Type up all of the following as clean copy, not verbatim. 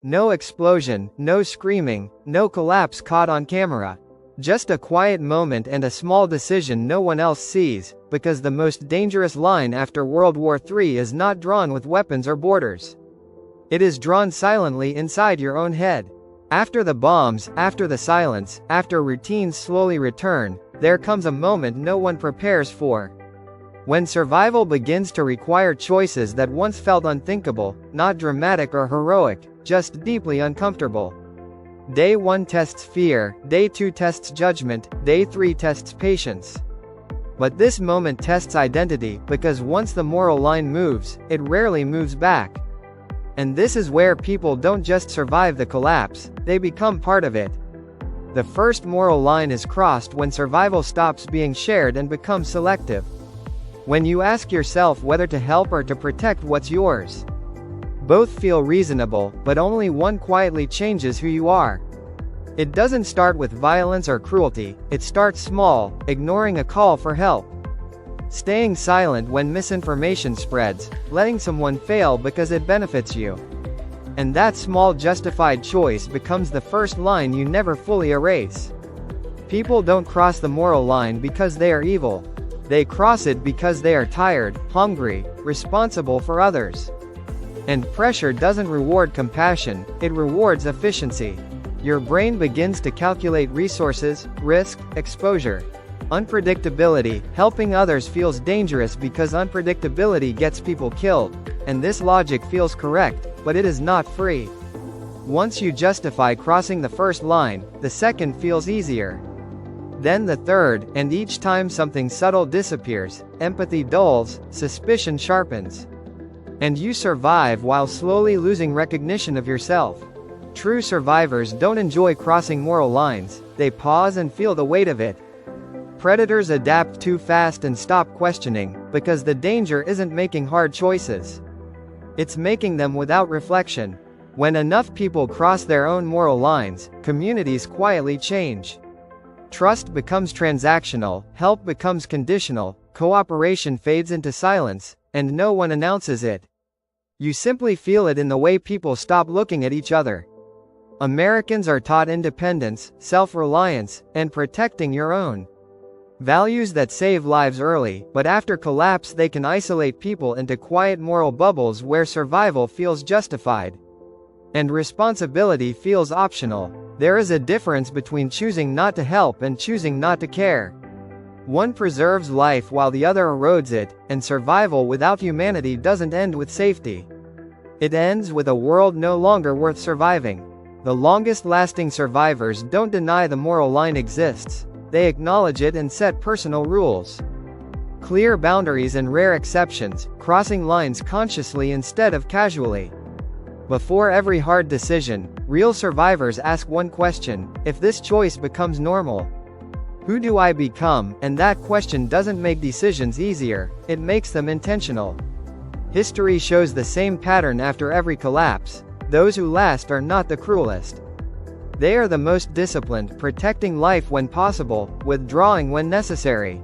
No explosion, no screaming, no collapse caught on camera. Just a quiet moment and a small decision no one else sees, because the most dangerous line after World War III is not drawn with weapons or borders. It is drawn silently inside your own head. After the bombs, after the silence, after routines slowly return, there comes a moment no one prepares for. When survival begins to require choices that once felt unthinkable, not dramatic or heroic, just deeply uncomfortable. Day 1 tests fear, Day 2 tests judgment, Day 3 tests patience. But this moment tests identity, because once the moral line moves, it rarely moves back. And this is where people don't just survive the collapse, they become part of it. The first moral line is crossed when survival stops being shared and becomes selective. When you ask yourself whether to help or to protect what's yours. Both feel reasonable, but only one quietly changes who you are. It doesn't start with violence or cruelty, it starts small, ignoring a call for help. Staying silent when misinformation spreads, letting someone fail because it benefits you. And that small justified choice becomes the first line you never fully erase. People don't cross the moral line because they are evil. They cross it because they are tired, hungry, responsible for others. And pressure doesn't reward compassion, it rewards efficiency. Your brain begins to calculate resources, risk, exposure. Unpredictability, helping others feels dangerous because unpredictability gets people killed. And this logic feels correct, but it is not free. Once you justify crossing the first line, the second feels easier. Then the third, and each time something subtle disappears, empathy dulls, suspicion sharpens. And you survive while slowly losing recognition of yourself. True survivors don't enjoy crossing moral lines, they pause and feel the weight of it. Predators adapt too fast and stop questioning, because the danger isn't making hard choices. It's making them without reflection. When enough people cross their own moral lines, communities quietly change. Trust becomes transactional, help becomes conditional, cooperation fades into silence, and no one announces it. You simply feel it in the way people stop looking at each other. Americans are taught independence, self-reliance, and protecting your own. Values that save lives early, but after collapse they can isolate people into quiet moral bubbles where survival feels justified. And responsibility feels optional. There is a difference between choosing not to help and choosing not to care. One preserves life while the other erodes it, and survival without humanity doesn't end with safety. It ends with a world no longer worth surviving. The longest-lasting survivors don't deny the moral line exists. They acknowledge it and set personal rules. Clear boundaries and rare exceptions, crossing lines consciously instead of casually. Before every hard decision, real survivors ask one question: if this choice becomes normal, who do I become? And that question doesn't make decisions easier, it makes them intentional. History shows the same pattern after every collapse. Those who last are not the cruelest. They are the most disciplined, protecting life when possible, withdrawing when necessary,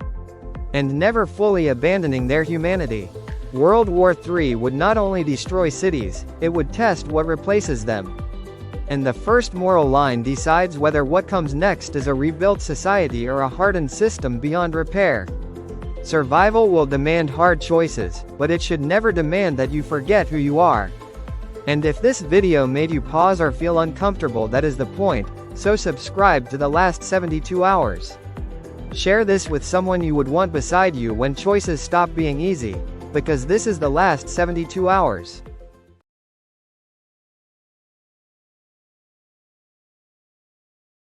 and never fully abandoning their humanity. World War III would not only destroy cities, it would test what replaces them. And the first moral line decides whether what comes next is a rebuilt society or a hardened system beyond repair. Survival will demand hard choices, but it should never demand that you forget who you are. And if this video made you pause or feel uncomfortable, that is the point, so subscribe to The Last 72 Hours. Share this with someone you would want beside you when choices stop being easy, because this is The Last 72 Hours.